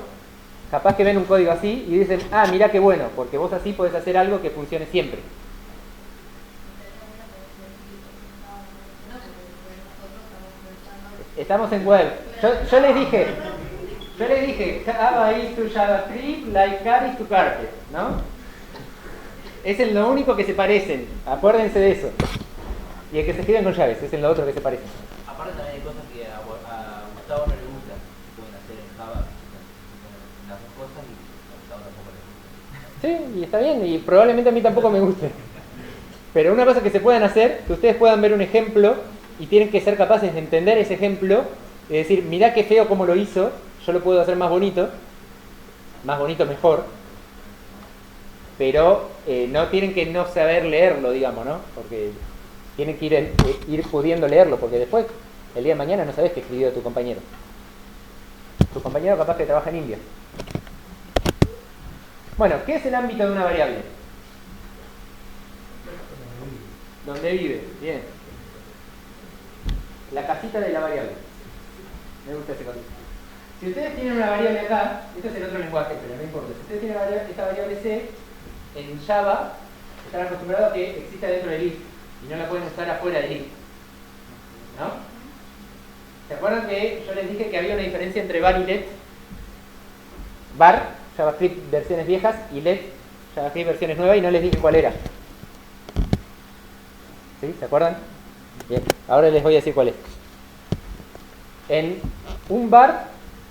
capaz que ven un código así y dicen, ah, mirá qué bueno, porque vos así podés hacer algo que funcione siempre. Estamos en web. Yo les dije, Java is to JavaScript like car is to carpet, ¿no? Es en lo único que se parecen, acuérdense de eso. Y el que se escriben con llaves, es en lo otro que se parecen. Aparte también hay cosas que a Gustavo no le gusta, que pueden hacer en Java, las dos cosas, y a Gustavo tampoco le gusta. Sí, y está bien, y probablemente a mí tampoco me guste. Pero una cosa que se puedan hacer, que ustedes puedan ver un ejemplo y tienen que ser capaces de entender ese ejemplo y decir, mirá qué feo cómo lo hizo, yo lo puedo hacer más bonito mejor, pero no tienen que no saber leerlo, digamos, ¿no? Porque tienen que ir pudiendo leerlo, porque después, el día de mañana, no sabés qué escribió tu compañero. Tu compañero capaz que trabaja en India. Bueno, ¿qué es el ámbito de una variable? ¿Dónde vive? Bien. La casita de la variable. Me gusta ese concepto. Si ustedes tienen una variable acá, este es el otro lenguaje, pero no importa. Si ustedes tienen esta variable C, en Java están acostumbrados a que exista dentro del if y no la pueden usar afuera del if. ¿No? ¿Se acuerdan que yo les dije que había una diferencia entre var y let? Var, JavaScript versiones viejas, y let, JavaScript versiones nuevas, y no les dije cuál era. ¿Sí? ¿Se acuerdan? Bien, ahora les voy a decir cuál es. En un var,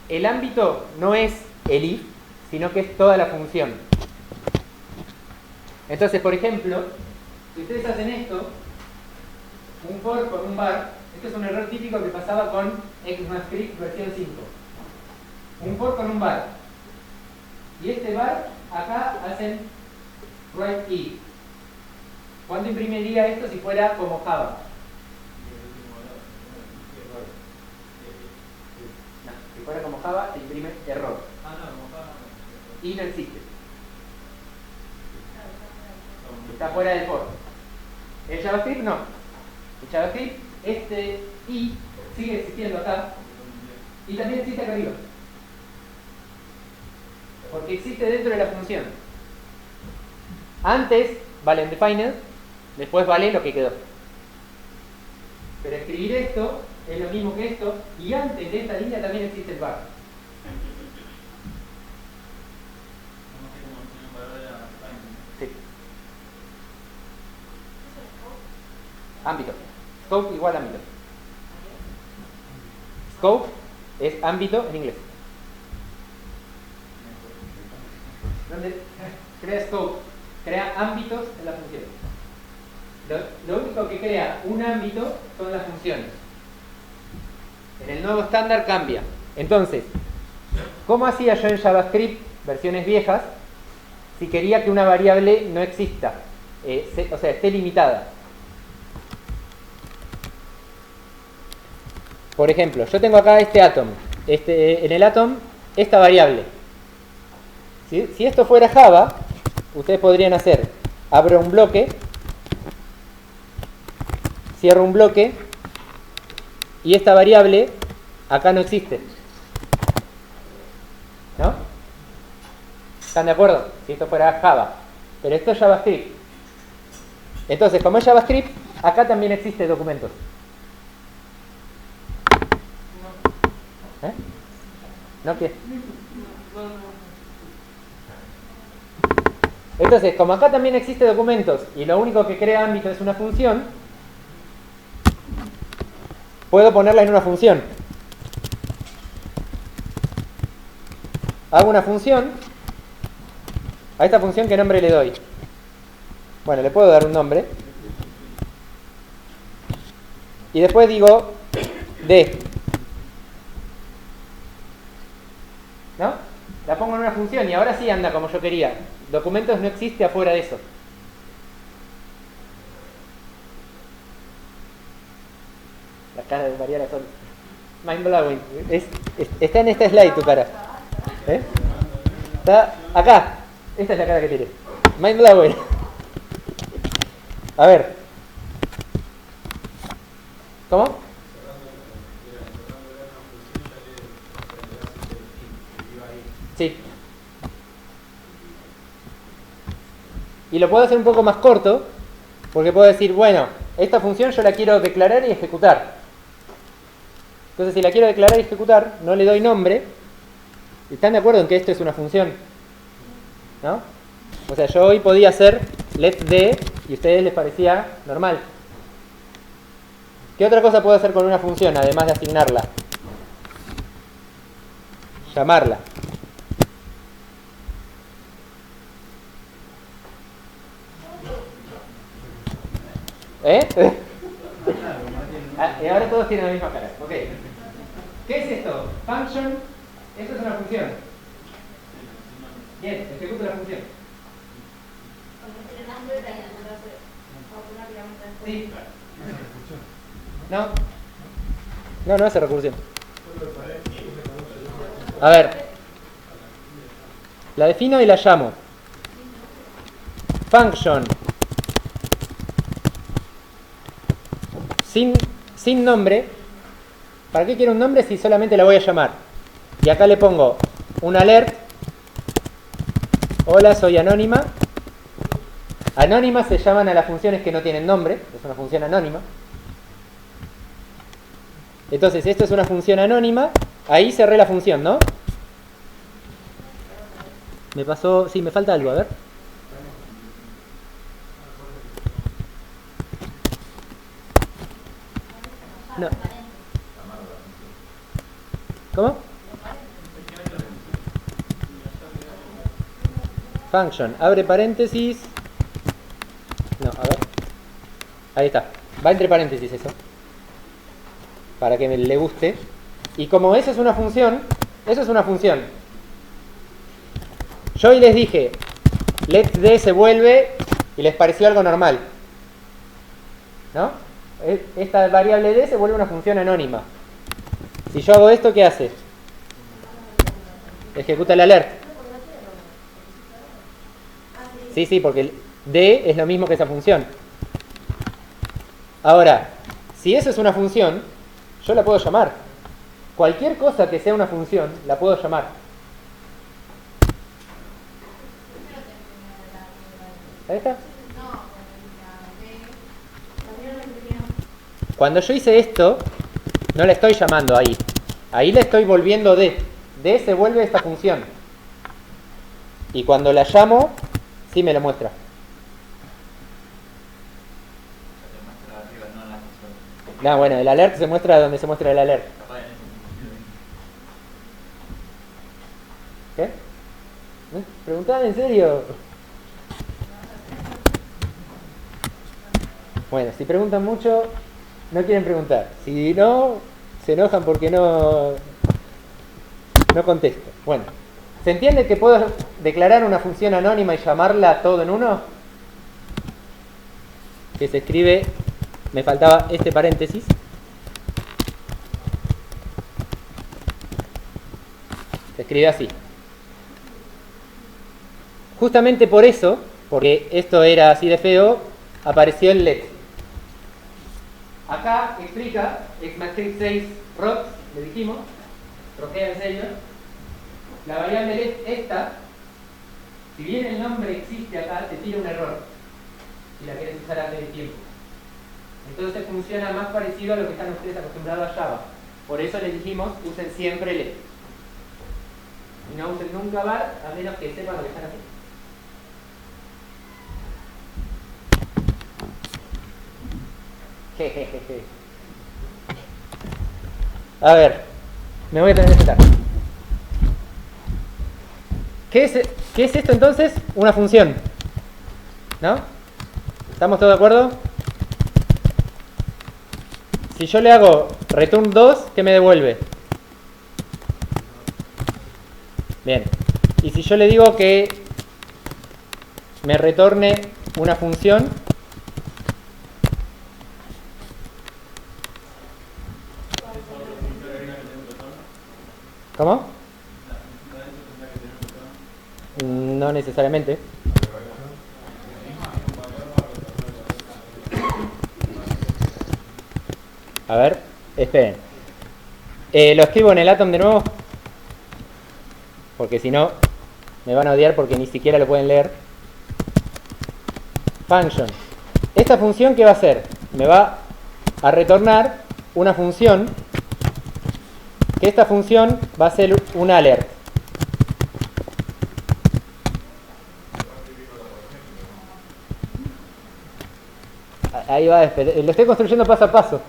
el ámbito no es el if, sino que es toda la función. Entonces, por ejemplo, si ustedes hacen esto, un for con un var, este es un error típico que pasaba con ECMAScript versión 5. Un for con un var. Y este var, acá hacen write if. ¿Cuánto imprimiría esto si fuera como Java? No, si fuera como Java, se imprime error. Y no existe. Está fuera del for. El JavaScript no. El JavaScript, este i sigue existiendo acá y también existe acá arriba. Porque existe dentro de la función. Antes vale undefined, después vale lo que quedó. Pero escribir esto es lo mismo que esto, y antes de esta línea también existe el var. Sí. Ámbito. Scope igual a ámbito. Scope es ámbito en inglés. ¿Dónde? Crea scope, crea ámbitos en la función. Lo único que crea un ámbito son las funciones. En el nuevo estándar cambia. Entonces, ¿cómo hacía yo en JavaScript versiones viejas si quería que una variable no exista? O sea, esté limitada. Por ejemplo, yo tengo acá este atom. En el atom, esta variable. Si esto fuera Java, ustedes podrían hacer, abro un bloque, cierro un bloque, y esta variable acá no existe. ¿No? ¿Están de acuerdo? Si esto fuera Java. Pero esto es JavaScript. Entonces, como es JavaScript, acá también existe documentos. ¿Eh? ¿No qué? Entonces, como acá también existe documentos y lo único que crea ámbito es una función, puedo ponerla en una función. Hago una función. A esta función, ¿qué nombre le doy? Bueno, le puedo dar un nombre. Y después digo D. ¿No? La pongo en una función y ahora sí anda como yo quería. Documentos no existe afuera de eso. La cara de Mariana Sol. Mind blowing. Está en esta slide tu cara. ¿Eh? Está acá. Esta es la cara que tiene. Mind blowing. A ver. ¿Cómo? Sí. Y lo puedo hacer un poco más corto, porque puedo decir, bueno, esta función yo la quiero declarar y ejecutar. Entonces, si la quiero declarar y ejecutar, no le doy nombre. ¿Están de acuerdo en que esto es una función? ¿No? O sea, yo hoy podía hacer let'd y a ustedes les parecía normal. ¿Qué otra cosa puedo hacer con una función, además de asignarla? Llamarla. ¿Eh? Y ahora todos tienen la misma cara. Ok. ¿Qué es esto? Function. Esto es una función. Bien, ejecuto la función. Sí. No hace recursión. A ver. La defino y la llamo. Function. Sin nombre. ¿Para qué quiero un nombre si solamente la voy a llamar? Y acá le pongo un alert. Hola, soy anónima. Anónimas se llaman a las funciones que no tienen nombre. Es una función anónima. Entonces, esto es una función anónima. Ahí cerré la función, ¿no? Me pasó... Sí, me falta algo, a ver. No. ¿Cómo? Function. Abre paréntesis. No, a ver. Ahí está. Va entre paréntesis eso. Para que le guste. Y como eso es una función, Yo hoy les dije, let'd se vuelve y les pareció algo normal. ¿No? Esta variable d se vuelve una función anónima. Si yo hago esto, ¿qué hace? Ejecuta el alert. Sí, porque el d es lo mismo que esa función. Ahora, si eso es una función, yo la puedo llamar. Cualquier cosa que sea una función, la puedo llamar. ¿Ahí está? Cuando yo hice esto, no la estoy llamando ahí. Ahí le estoy volviendo d. D se vuelve esta función. Y cuando la llamo, sí me lo muestra. No, bueno, el alert se muestra donde se muestra el alert. ¿Qué? ¿Preguntaba en serio? Bueno, si preguntan mucho, no quieren preguntar. Si no, se enojan porque no contesto. Bueno, ¿se entiende que puedo declarar una función anónima y llamarla todo en uno? Que se escribe, me faltaba este paréntesis. Se escribe así. Justamente por eso, porque esto era así de feo, apareció el let. Acá explica, ECMAScript 6 rots, le dijimos, rojea el sello. La variable let esta, si bien el nombre existe acá, te tira un error si la quieres usar antes de tiempo. Entonces funciona más parecido a lo que están ustedes acostumbrados a Java. Por eso les dijimos, usen siempre let. Y no usen nunca var, a menos que sepan lo que están haciendo. Jejeje. A ver, me voy a tener que sentar. ¿Qué es esto entonces? Una función. ¿No? ¿Estamos todos de acuerdo? Si yo le hago return 2, ¿qué me devuelve? Bien. Y si yo le digo que me retorne una función, ¿cómo? No necesariamente. A ver, esperen. Lo escribo en el Atom de nuevo, porque si no me van a odiar porque ni siquiera lo pueden leer. Function. Esta función, ¿qué va a hacer? Me va a retornar una función que esta función va a ser un alert. Ahí va, lo estoy construyendo paso a paso.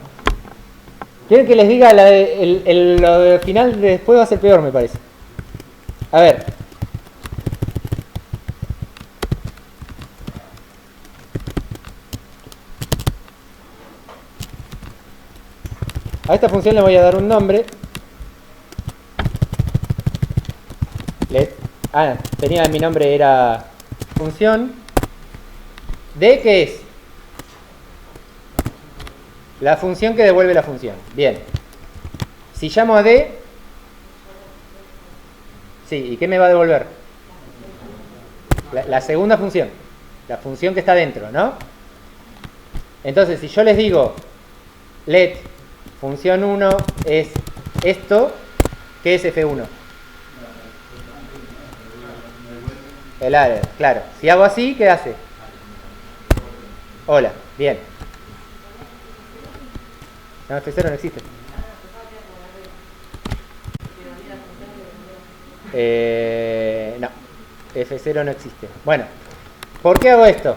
¿Quieren que les diga lo de final? Después va a ser peor, me parece. A ver. A esta función le voy a dar un nombre. Tenía mi nombre, era función. ¿D qué es? La función que devuelve la función. Bien. Si llamo a D, sí, ¿y qué me va a devolver? La segunda función. La función que está dentro, ¿no? Entonces, si yo les digo let función 1 es esto, ¿qué es F1? El alert, claro. Si hago así, ¿qué hace? Hola, bien. No, F0 no existe. No, F0 no existe. Bueno, ¿por qué hago esto?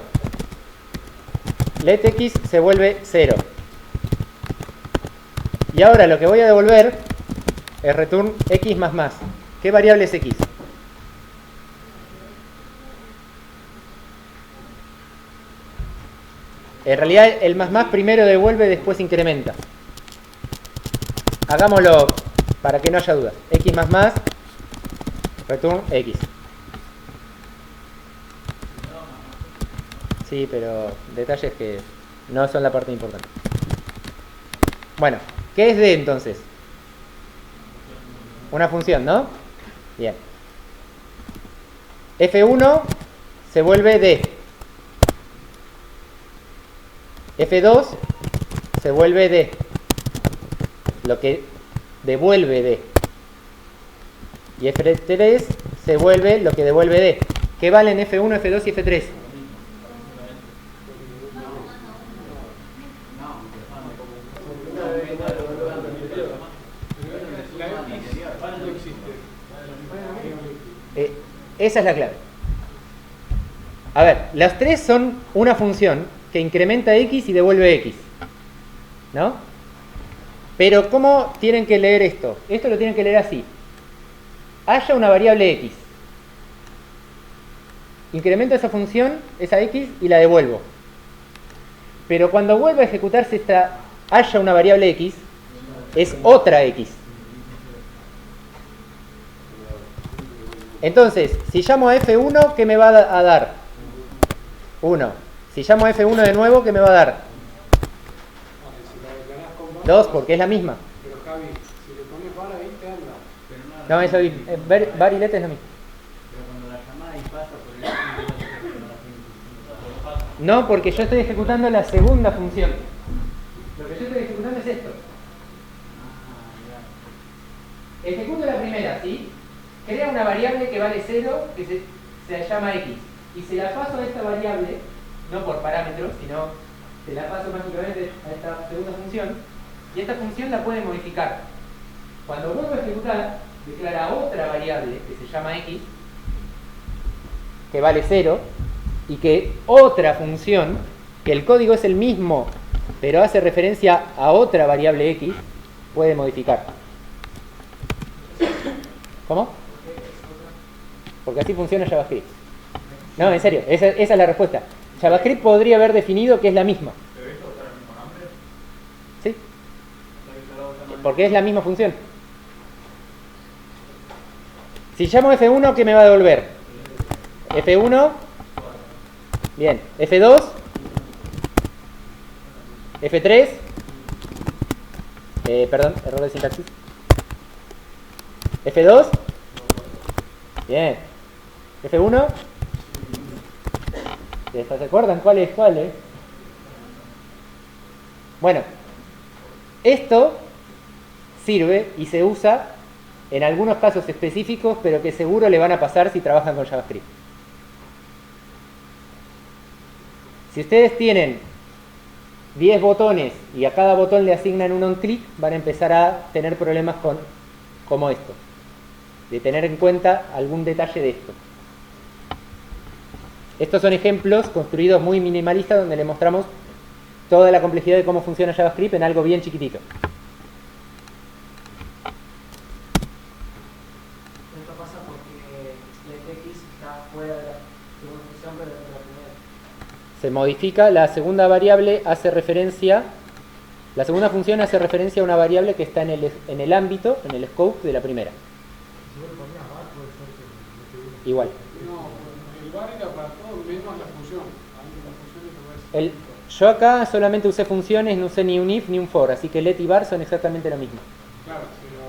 Let x se vuelve 0. Y ahora lo que voy a devolver es return x más más. ¿Qué variable es x? En realidad el más más primero devuelve, después incrementa. Hagámoslo para que no haya dudas. X más más, return X. Sí, pero detalles que no son la parte importante. Bueno, ¿qué es D entonces? Una función, ¿no? Bien. F1 se vuelve D. F2 se vuelve D. Lo que devuelve D. Y F3 se vuelve lo que devuelve D. ¿Qué valen F1, F2 y F3? Esa es la clave. A ver, las tres son una función que incrementa X y devuelve X, ¿no? Pero ¿cómo tienen que leer esto? Esto lo tienen que leer así. Haya una variable X. Incremento esa función, esa X, y la devuelvo. Pero cuando vuelva a ejecutarse esta haya una variable X, es otra X. Entonces, si llamo a F1, ¿qué me va a dar? 1. Si llamo a F1 de nuevo, ¿qué me va a dar? 2, porque es la misma. Pero Javi, si le pones var ahí te anda. No, eso var y let es lo mismo. Pero cuando la llamada y pasa por el No, porque yo estoy ejecutando la segunda función. Lo que yo estoy ejecutando es esto. Ejecuto la primera, ¿sí? Crea una variable que vale 0, que se llama X. Y se la paso a esta variable, no por parámetros, sino se la paso mágicamente a esta segunda función. Y esta función la puede modificar. Cuando vuelvo a ejecutar, declara otra variable que se llama X, que vale 0, y que otra función, que el código es el mismo, pero hace referencia a otra variable X, puede modificar. ¿Cómo? Porque así funciona JavaScript. No, en serio, esa es la respuesta. JavaScript podría haber definido que es la misma. ¿Pero esto está en el mismo nombre? ¿Sí? Porque es la misma función. Si llamo F1, ¿qué me va a devolver? F1. Bien. F2. F3. Perdón, error de sintaxis. F2. Bien. F1. ¿Se acuerdan cuál es cuál? Bueno, esto sirve y se usa en algunos casos específicos, pero que seguro le van a pasar si trabajan con JavaScript. Si ustedes tienen 10 botones y a cada botón le asignan un on-click, van a empezar a tener problemas con como esto, de tener en cuenta algún detalle de esto. Estos son ejemplos construidos muy minimalistas donde le mostramos toda la complejidad de cómo funciona JavaScript en algo bien chiquitito. Esto pasa porque letX está fuera de la segunda función, pero dentro de la primera. Se modifica, la segunda variable hace referencia, la segunda función hace referencia a una variable que está en el ámbito, en el scope de la primera. Si vos le ponías var, puede ser que Igual. No, el var era para todo menos la función. Aunque la función es lo que es. Yo acá solamente usé funciones, no usé ni un if ni un for, así que let y var son exactamente lo mismo. Claro, pero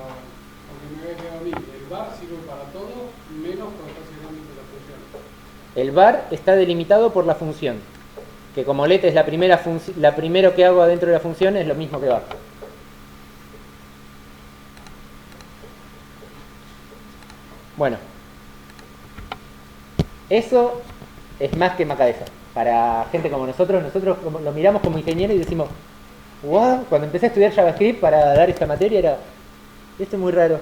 porque me había quedado a mí, el var sirve para todo menos cuando estás en el ámbito de la función. El var está delimitado por la función, que como let es la primero que hago adentro de la función, es lo mismo que var. Bueno, eso es más que macabeza. Para gente como nosotros lo miramos como ingenieros y decimos, wow, cuando empecé a estudiar JavaScript para dar esta materia era, esto es muy raro,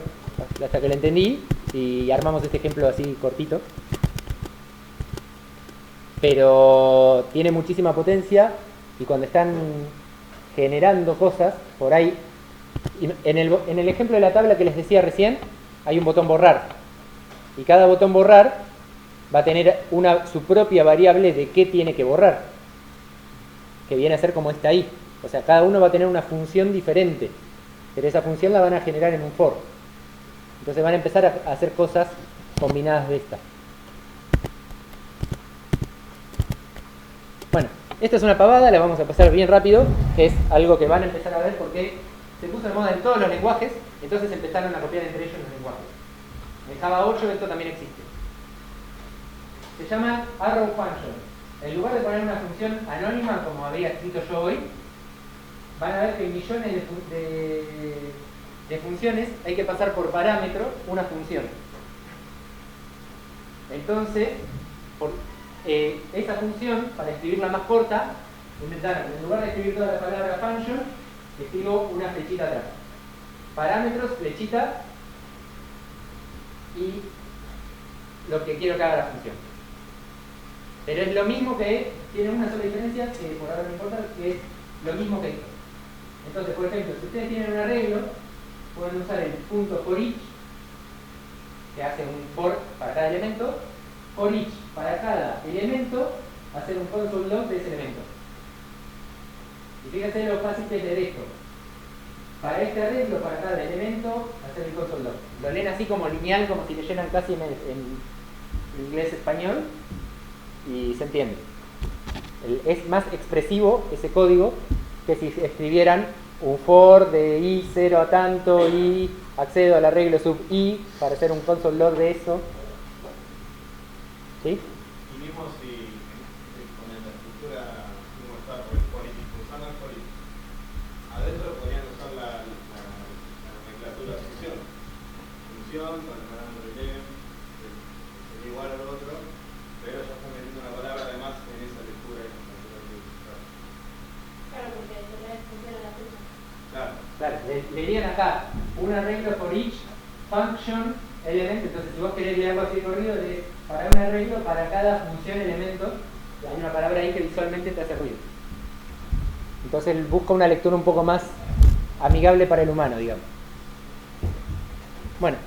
hasta que lo entendí y armamos este ejemplo así cortito. Pero tiene muchísima potencia y cuando están generando cosas, por ahí, en el ejemplo de la tabla que les decía recién, hay un botón borrar. Y cada botón borrar va a tener su propia variable de qué tiene que borrar, que viene a ser como esta ahí. O sea, cada uno va a tener una función diferente, pero esa función la van a generar en un for. Entonces van a empezar a hacer cosas combinadas de esta. Bueno, esta es una pavada, la vamos a pasar bien rápido, que es algo que van a empezar a ver porque se puso de moda en todos los lenguajes, entonces empezaron a copiar entre ellos los lenguajes. En Java 8 esto también existe. Se llama arrow function. En lugar de poner una función anónima, como había escrito yo hoy, van a ver que en millones de funciones hay que pasar por parámetro una función. Entonces, esa función, para escribirla más corta, inventaron, en lugar de escribir toda la palabra function, escribo una flechita atrás. Parámetros, flechita, y lo que quiero que haga la función. Pero es lo mismo que, tiene una sola diferencia, que por ahora no importa, que es lo mismo que esto. Entonces, por ejemplo, si ustedes tienen un arreglo, pueden usar el punto for each, que hace un for para cada elemento, for each para cada elemento, hacer un console log de ese elemento. Y fíjense lo fácil que es leer esto. Para este arreglo, para cada elemento, hacer el console log. Lo leen así como lineal, como si leyeran casi en inglés-español, y se entiende. Es más expresivo ese código que si escribieran un for de i0 a tanto y accedo al arreglo sub i para hacer un console log de eso. ¿Sí? Y mismo si con la estructura como está por el for each, usando el for each, adentro podrían usar la nomenclatura de función. Función, con el parámetro que lleguen, sería igual al otro, pero ya están metiendo una palabra además en esa lectura. Claro, porque tener funciona la tuya. Claro. Claro, leerían acá un arreglo for each function element. Entonces, si vos querés leerlo así corrido, lees para un arreglo para cada función elemento. Hay una palabra ahí que visualmente te hace ruido. Entonces, busca una lectura un poco más amigable para el humano, digamos. Bueno.